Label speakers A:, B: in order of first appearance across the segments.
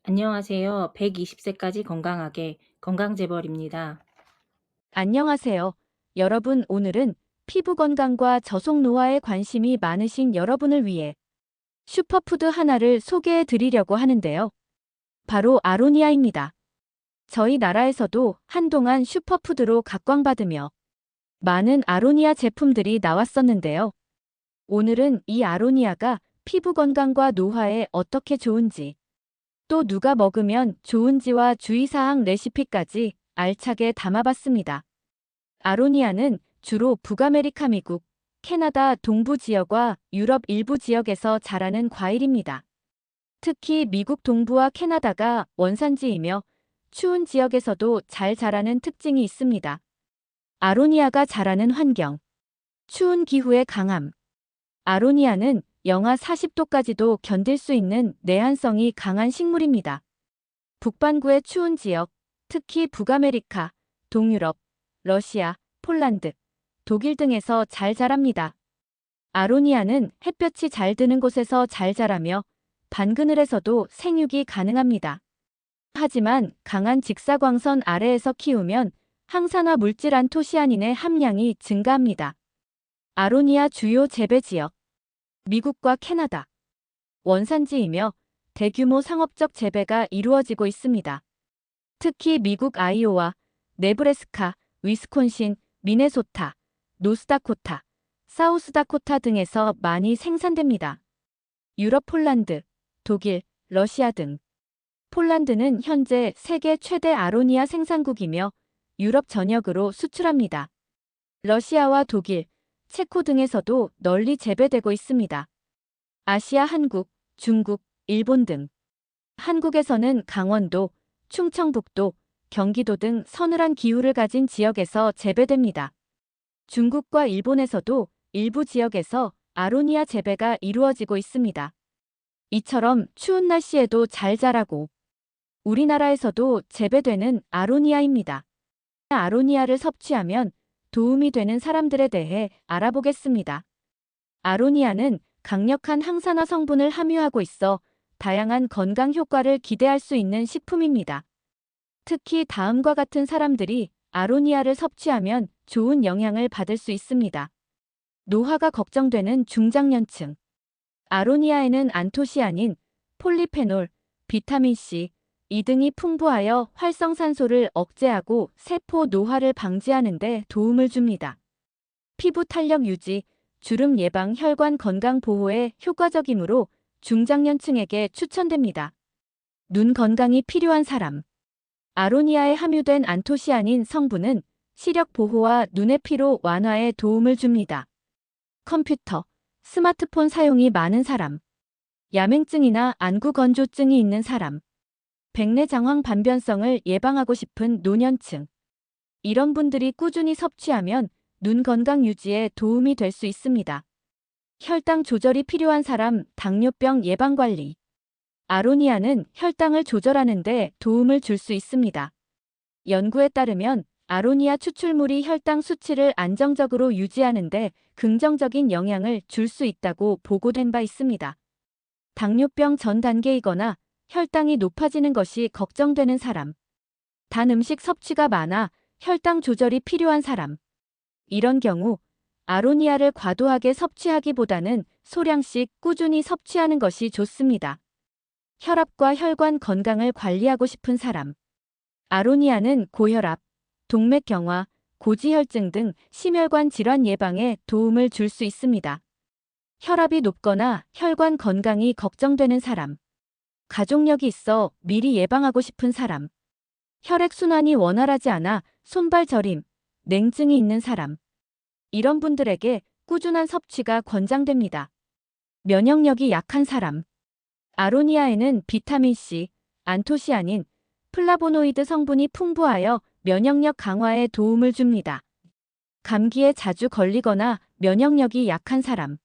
A: 안녕하세요. 120세까지 건강하게 건강재벌입니다.
B: 안녕하세요. 여러분, 오늘은 피부 건강과 저속 노화에 관심이 많으신 여러분을 위해 슈퍼푸드 하나를 소개해 드리려고 하는데요. 바로 아로니아입니다. 저희 나라에서도 한동안 슈퍼푸드로 각광받으며 많은 아로니아 제품들이 나왔었는데요. 오늘은 이 아로니아가 피부 건강과 노화에 어떻게 좋은지, 또 누가 먹으면 좋은지와 주의사항 레시피까지 알차게 담아봤습니다. 아로니아는 주로 북아메리카 미국, 캐나다 동부 지역과 유럽 일부 지역에서 자라는 과일입니다. 특히 미국 동부와 캐나다가 원산지이며 추운 지역에서도 잘 자라는 특징이 있습니다. 아로니아가 자라는 환경. 추운 기후에 강함. 아로니아는 영하 40도까지도 견딜 수 있는 내한성이 강한 식물입니다. 북반구의 추운 지역, 특히 북아메리카, 동유럽, 러시아, 폴란드, 독일 등에서 잘 자랍니다. 아로니아는 햇볕이 잘 드는 곳에서 잘 자라며 반그늘에서도 생육이 가능합니다. 하지만 강한 직사광선 아래에서 키우면 항산화 물질 안토시아닌의 함량이 증가합니다. 아로니아 주요 재배 지역. 미국과 캐나다. 원산지이며 대규모 상업적 재배가 이루어지고 있습니다. 특히 미국 아이오와, 네브래스카, 위스콘신, 미네소타, 노스다코타, 사우스다코타 등에서 많이 생산됩니다. 유럽 폴란드, 독일, 러시아 등. 폴란드는 현재 세계 최대 아로니아 생산국이며 유럽 전역으로 수출합니다. 러시아와 독일, 체코 등에서도 널리 재배되고 있습니다. 아시아 한국, 중국, 일본 등. 한국에서는 강원도, 충청북도, 경기도 등 서늘한 기후를 가진 지역에서 재배됩니다. 중국과 일본에서도 일부 지역에서 아로니아 재배가 이루어지고 있습니다. 이처럼 추운 날씨에도 잘 자라고 우리나라에서도 재배되는 아로니아입니다. 아로니아를 섭취하면 도움이 되는 사람들에 대해 알아보겠습니다. 아로니아는 강력한 항산화 성분을 함유하고 있어 다양한 건강 효과를 기대할 수 있는 식품입니다. 특히 다음과 같은 사람들이 아로니아를 섭취하면 좋은 영향을 받을 수 있습니다. 노화가 걱정되는 중장년층. 아로니아에는 안토시아닌, 폴리페놀, 비타민C, 이 등이 풍부하여 활성산소를 억제하고 세포 노화를 방지하는 데 도움을 줍니다. 피부 탄력 유지, 주름 예방, 혈관 건강 보호에 효과적이므로 중장년층에게 추천됩니다. 눈 건강이 필요한 사람. 아로니아에 함유된 안토시아닌 성분은 시력 보호와 눈의 피로 완화에 도움을 줍니다. 컴퓨터, 스마트폰 사용이 많은 사람. 야맹증이나 안구 건조증이 있는 사람. 백내 장황 반변성을 예방하고 싶은 노년층. 이런 분들이 꾸준히 섭취하면 눈 건강 유지에 도움이 될 수 있습니다. 혈당 조절이 필요한 사람, 당뇨병 예방 관리. 아로니아는 혈당을 조절하는 데 도움을 줄 수 있습니다. 연구에 따르면 아로니아 추출물이 혈당 수치를 안정적으로 유지하는 데 긍정적인 영향을 줄 수 있다고 보고된 바 있습니다. 당뇨병 전 단계이거나 혈당이 높아지는 것이 걱정되는 사람. 단 음식 섭취가 많아 혈당 조절이 필요한 사람. 이런 경우 아로니아를 과도하게 섭취하기보다는 소량씩 꾸준히 섭취하는 것이 좋습니다. 혈압과 혈관 건강을 관리하고 싶은 사람. 아로니아는 고혈압, 동맥경화, 고지혈증 등 심혈관 질환 예방에 도움을 줄 수 있습니다. 혈압이 높거나 혈관 건강이 걱정되는 사람. 가족력이 있어 미리 예방하고 싶은 사람. 혈액순환이 원활하지 않아 손발 저림, 냉증이 있는 사람. 이런 분들에게 꾸준한 섭취가 권장됩니다. 면역력이 약한 사람. 아로니아에는 비타민C, 안토시아닌, 플라보노이드 성분이 풍부하여 면역력 강화에 도움을 줍니다. 감기에 자주 걸리거나 면역력이 약한 사람.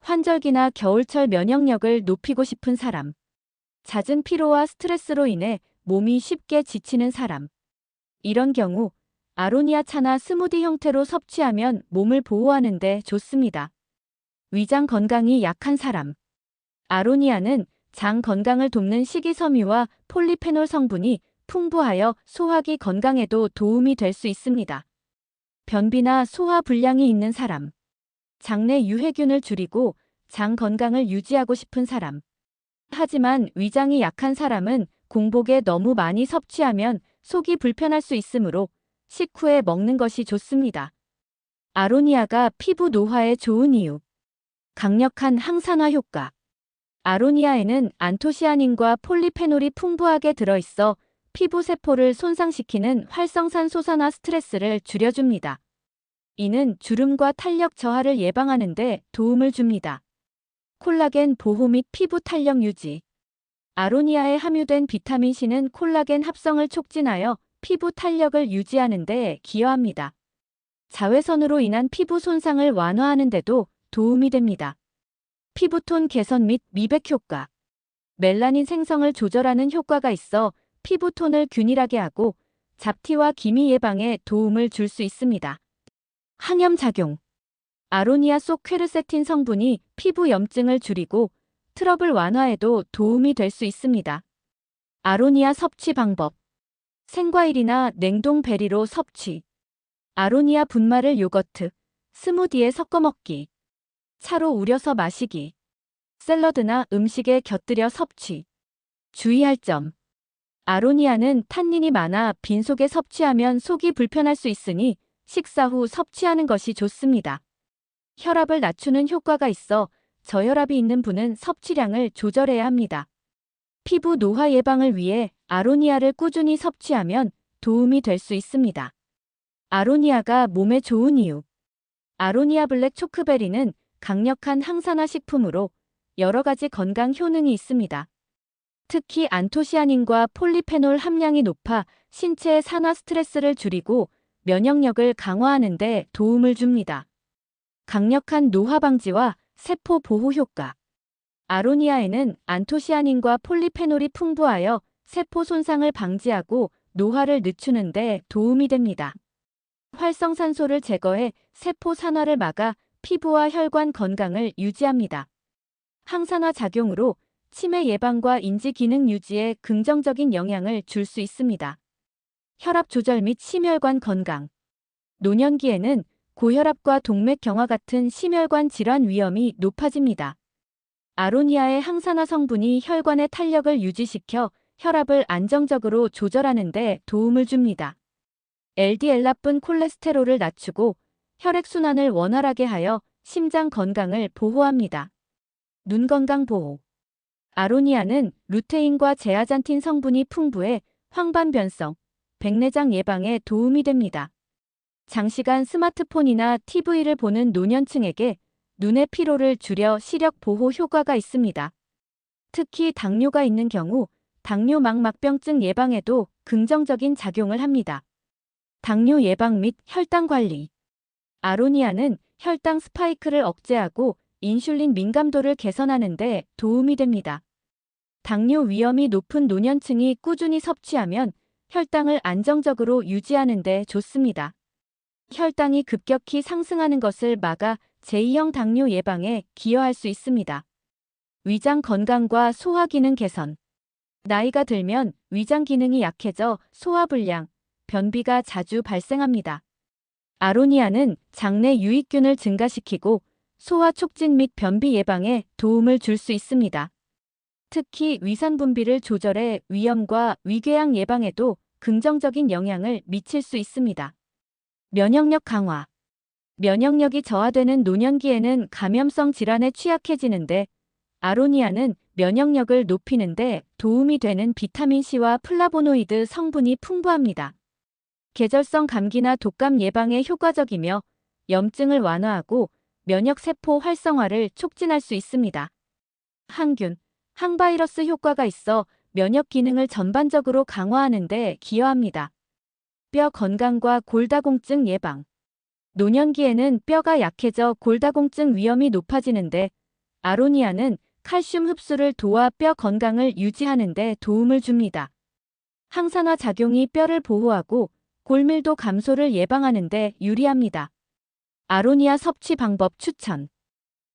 B: 환절기나 겨울철 면역력을 높이고 싶은 사람. 잦은 피로와 스트레스로 인해 몸이 쉽게 지치는 사람. 이런 경우 아로니아 차나 스무디 형태로 섭취하면 몸을 보호하는 데 좋습니다. 위장 건강이 약한 사람. 아로니아는 장 건강을 돕는 식이섬유와 폴리페놀 성분이 풍부하여 소화기 건강에도 도움이 될 수 있습니다. 변비나 소화 불량이 있는 사람, 장내 유해균을 줄이고 장 건강을 유지하고 싶은 사람. 하지만 위장이 약한 사람은 공복에 너무 많이 섭취하면 속이 불편할 수 있으므로 식후에 먹는 것이 좋습니다. 아로니아가 피부 노화에 좋은 이유. 강력한 항산화 효과. 아로니아에는 안토시아닌과 폴리페놀이 풍부하게 들어있어 피부 세포를 손상시키는 활성산소산화 스트레스를 줄여줍니다. 이는 주름과 탄력 저하를 예방하는 데 도움을 줍니다. 콜라겐 보호 및 피부 탄력 유지. 아로니아에 함유된 비타민C는 콜라겐 합성을 촉진하여 피부 탄력을 유지하는 데 기여합니다. 자외선으로 인한 피부 손상을 완화하는 데도 도움이 됩니다. 피부톤 개선 및 미백 효과. 멜라닌 생성을 조절하는 효과가 있어 피부톤을 균일하게 하고 잡티와 기미 예방에 도움을 줄 수 있습니다. 항염작용. 아로니아 속 퀘르세틴 성분이 피부 염증을 줄이고 트러블 완화에도 도움이 될 수 있습니다. 아로니아 섭취 방법. 생과일이나 냉동 베리로 섭취. 아로니아 분말을 요거트, 스무디에 섞어 먹기. 차로 우려서 마시기. 샐러드나 음식에 곁들여 섭취. 주의할 점. 아로니아는 탄닌이 많아 빈속에 섭취하면 속이 불편할 수 있으니 식사 후 섭취하는 것이 좋습니다. 혈압을 낮추는 효과가 있어 저혈압이 있는 분은 섭취량을 조절해야 합니다. 피부 노화 예방을 위해 아로니아를 꾸준히 섭취하면 도움이 될 수 있습니다. 아로니아가 몸에 좋은 이유. 아로니아 블랙 초크베리는 강력한 항산화 식품으로 여러 가지 건강 효능이 있습니다. 특히 안토시아닌과 폴리페놀 함량이 높아 신체의 산화 스트레스를 줄이고 면역력을 강화하는 데 도움을 줍니다. 강력한 노화 방지와 세포 보호 효과. 아로니아에는 안토시아닌과 폴리페놀이 풍부하여 세포 손상을 방지하고 노화를 늦추는 데 도움이 됩니다. 활성산소를 제거해 세포 산화를 막아 피부와 혈관 건강을 유지합니다. 항산화 작용으로 치매 예방과 인지 기능 유지에 긍정적인 영향을 줄 수 있습니다. 혈압 조절 및 심혈관 건강. 노년기에는 고혈압과 동맥경화 같은 심혈관 질환 위험이 높아집니다. 아로니아의 항산화 성분이 혈관의 탄력을 유지시켜 혈압을 안정적으로 조절하는 데 도움을 줍니다. LDL 나쁜 콜레스테롤을 낮추고 혈액순환을 원활하게 하여 심장 건강을 보호합니다. 눈 건강 보호. 아로니아는 루테인과 제아잔틴 성분이 풍부해 황반변성, 백내장 예방에 도움이 됩니다. 장시간 스마트폰이나 TV를 보는 노년층에게 눈의 피로를 줄여 시력 보호 효과가 있습니다. 특히 당뇨가 있는 경우 당뇨막막병증 예방에도 긍정적인 작용을 합니다. 당뇨 예방 및 혈당 관리. 아로니아는 혈당 스파이크를 억제하고 인슐린 민감도를 개선하는 데 도움이 됩니다. 당뇨 위험이 높은 노년층이 꾸준히 섭취하면 혈당을 안정적으로 유지하는 데 좋습니다. 혈당이 급격히 상승하는 것을 막아 제2형 당뇨 예방에 기여할 수 있습니다. 위장 건강과 소화 기능 개선. 나이가 들면 위장 기능이 약해져 소화불량, 변비가 자주 발생합니다. 아로니아는 장내 유익균을 증가시키고 소화 촉진 및 변비 예방에 도움을 줄 수 있습니다. 특히 위산 분비를 조절해 위염과 위궤양 예방에도 긍정적인 영향을 미칠 수 있습니다. 면역력 강화. 면역력이 저하되는 노년기에는 감염성 질환에 취약해지는데 아로니아는 면역력을 높이는 데 도움이 되는 비타민C와 플라보노이드 성분이 풍부합니다. 계절성 감기나 독감 예방에 효과적이며 염증을 완화하고 면역세포 활성화를 촉진할 수 있습니다. 항균, 항바이러스 효과가 있어 면역 기능을 전반적으로 강화하는 데 기여합니다. 뼈 건강과 골다공증 예방. 노년기에는 뼈가 약해져 골다공증 위험이 높아지는데 아로니아는 칼슘 흡수를 도와 뼈 건강을 유지하는 데 도움을 줍니다. 항산화 작용이 뼈를 보호하고 골밀도 감소를 예방하는 데 유리합니다. 아로니아 섭취 방법 추천.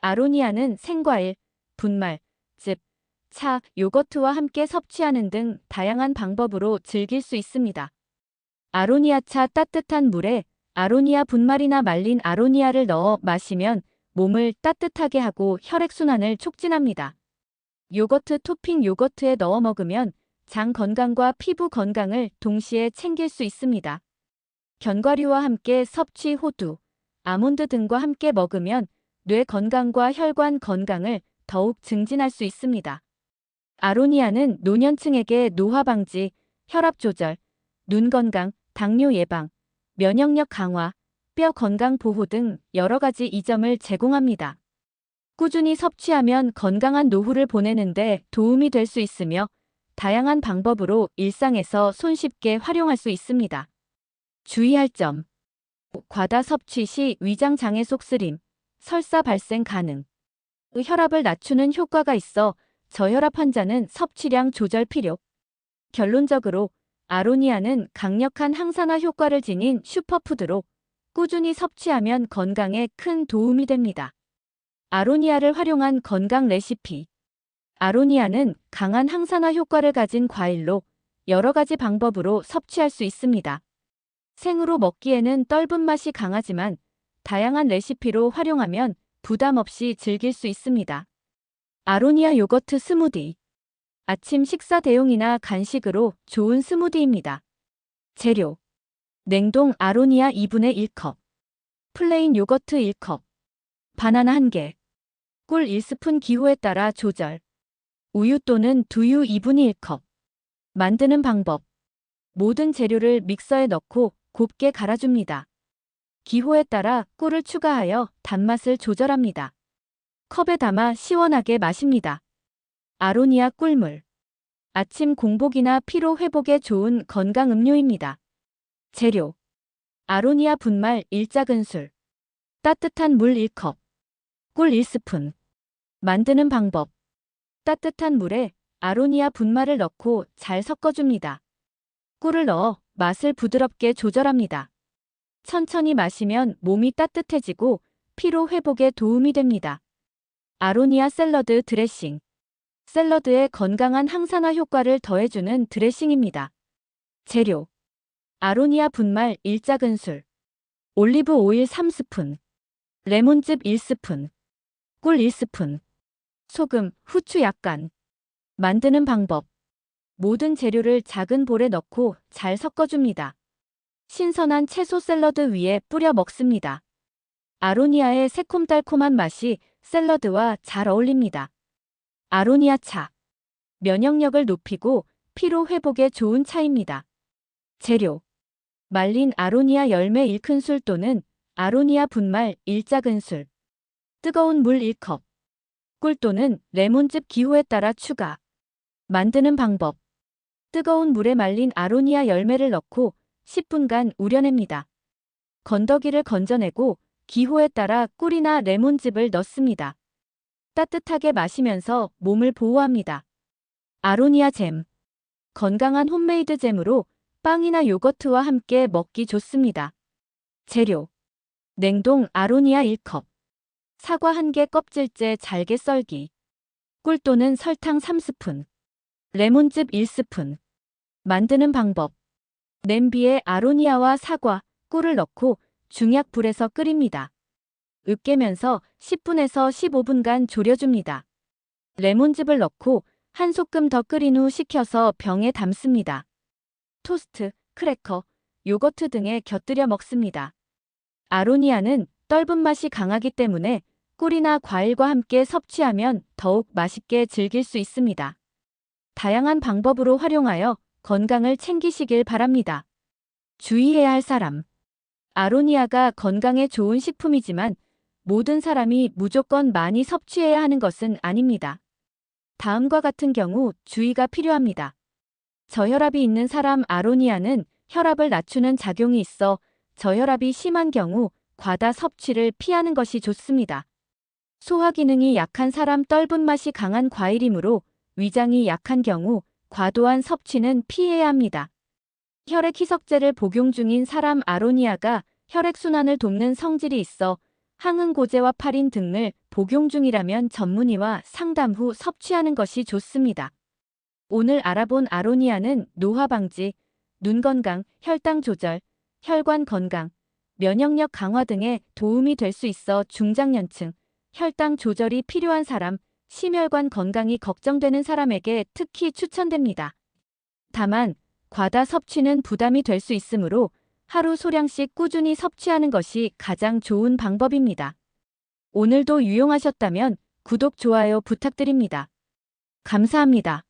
B: 아로니아는 생과일, 분말, 즙, 차, 요거트와 함께 섭취하는 등 다양한 방법으로 즐길 수 있습니다. 아로니아차 따뜻한 물에 아로니아 분말이나 말린 아로니아를 넣어 마시면 몸을 따뜻하게 하고 혈액순환을 촉진합니다. 요거트 토핑 요거트에 넣어 먹으면 장 건강과 피부 건강을 동시에 챙길 수 있습니다. 견과류와 함께 섭취 호두, 아몬드 등과 함께 먹으면 뇌 건강과 혈관 건강을 더욱 증진할 수 있습니다. 아로니아는 노년층에게 노화 방지, 혈압 조절, 눈 건강, 당뇨 예방, 면역력 강화, 뼈 건강 보호 등 여러 가지 이점을 제공합니다. 꾸준히 섭취하면 건강한 노후를 보내는데 도움이 될 수 있으며 다양한 방법으로 일상에서 손쉽게 활용할 수 있습니다. 주의할 점. 과다 섭취 시 위장 장애 속쓰림, 설사 발생 가능. 혈압을 낮추는 효과가 있어 저혈압 환자는 섭취량 조절 필요. 결론적으로 아로니아는 강력한 항산화 효과를 지닌 슈퍼푸드로 꾸준히 섭취하면 건강에 큰 도움이 됩니다. 아로니아를 활용한 건강 레시피. 아로니아는 강한 항산화 효과를 가진 과일로 여러 가지 방법으로 섭취할 수 있습니다. 생으로 먹기에는 떫은 맛이 강하지만 다양한 레시피로 활용하면 부담 없이 즐길 수 있습니다. 아로니아 요거트 스무디. 아침 식사 대용이나 간식으로 좋은 스무디입니다. 재료. 냉동 아로니아 2분의 1컵. 플레인 요거트 1컵. 바나나 1개. 꿀 1스푼 기호에 따라 조절. 우유 또는 두유 2분의 1컵. 만드는 방법. 모든 재료를 믹서에 넣고 곱게 갈아줍니다. 기호에 따라 꿀을 추가하여 단맛을 조절합니다. 컵에 담아 시원하게 마십니다. 아로니아 꿀물. 아침 공복이나 피로 회복에 좋은 건강 음료입니다. 재료. 아로니아 분말 1작은술. 따뜻한 물 1컵. 꿀 1스푼. 만드는 방법. 따뜻한 물에 아로니아 분말을 넣고 잘 섞어줍니다. 꿀을 넣어 맛을 부드럽게 조절합니다. 천천히 마시면 몸이 따뜻해지고 피로 회복에 도움이 됩니다. 아로니아 샐러드 드레싱. 샐러드에 건강한 항산화 효과를 더해주는 드레싱입니다. 재료. 아로니아 분말 1작은술. 올리브 오일 3스푼. 레몬즙 1스푼. 꿀 1스푼. 소금, 후추 약간. 만드는 방법. 모든 재료를 작은 볼에 넣고 잘 섞어줍니다. 신선한 채소 샐러드 위에 뿌려 먹습니다. 아로니아의 새콤달콤한 맛이 샐러드와 잘 어울립니다. 아로니아 차. 면역력을 높이고 피로 회복에 좋은 차입니다. 재료. 말린 아로니아 열매 1큰술 또는 아로니아 분말 1작은술. 뜨거운 물 1컵. 꿀 또는 레몬즙 기호에 따라 추가. 만드는 방법. 뜨거운 물에 말린 아로니아 열매를 넣고 10분간 우려냅니다. 건더기를 건져내고 기호에 따라 꿀이나 레몬즙을 넣습니다. 따뜻하게 마시면서 몸을 보호합니다. 아로니아 잼. 건강한 홈메이드 잼으로 빵이나 요거트와 함께 먹기 좋습니다. 재료. 냉동 아로니아 1컵. 사과 1개 껍질째 잘게 썰기. 꿀 또는 설탕 3스푼. 레몬즙 1스푼. 만드는 방법. 냄비에 아로니아와 사과, 꿀을 넣고 중약 불에서 끓입니다. 으깨면서 10분에서 15분간 졸여줍니다. 레몬즙을 넣고 한 소끔 더 끓인 후 식혀서 병에 담습니다. 토스트, 크래커, 요거트 등에 곁들여 먹습니다. 아로니아는 떫은 맛이 강하기 때문에 꿀이나 과일과 함께 섭취하면 더욱 맛있게 즐길 수 있습니다. 다양한 방법으로 활용하여 건강을 챙기시길 바랍니다. 주의해야 할 사람. 아로니아가 건강에 좋은 식품이지만 모든 사람이 무조건 많이 섭취해야 하는 것은 아닙니다. 다음과 같은 경우 주의가 필요합니다. 저혈압이 있는 사람 아로니아는 혈압을 낮추는 작용이 있어 저혈압이 심한 경우 과다 섭취를 피하는 것이 좋습니다. 소화 기능이 약한 사람 떫은 맛이 강한 과일이므로 위장이 약한 경우 과도한 섭취는 피해야 합니다. 혈액 희석제를 복용 중인 사람 아로니아가 혈액순환을 돕는 성질이 있어 항응고제와 파린 등을 복용 중이라면 전문의와 상담 후 섭취하는 것이 좋습니다. 오늘 알아본 아로니아는 노화 방지, 눈 건강, 혈당 조절, 혈관 건강, 면역력 강화 등에 도움이 될 수 있어 중장년층, 혈당 조절이 필요한 사람, 심혈관 건강이 걱정되는 사람에게 특히 추천됩니다. 다만, 과다 섭취는 부담이 될 수 있으므로 하루 소량씩 꾸준히 섭취하는 것이 가장 좋은 방법입니다. 오늘도 유용하셨다면 구독, 좋아요 부탁드립니다. 감사합니다.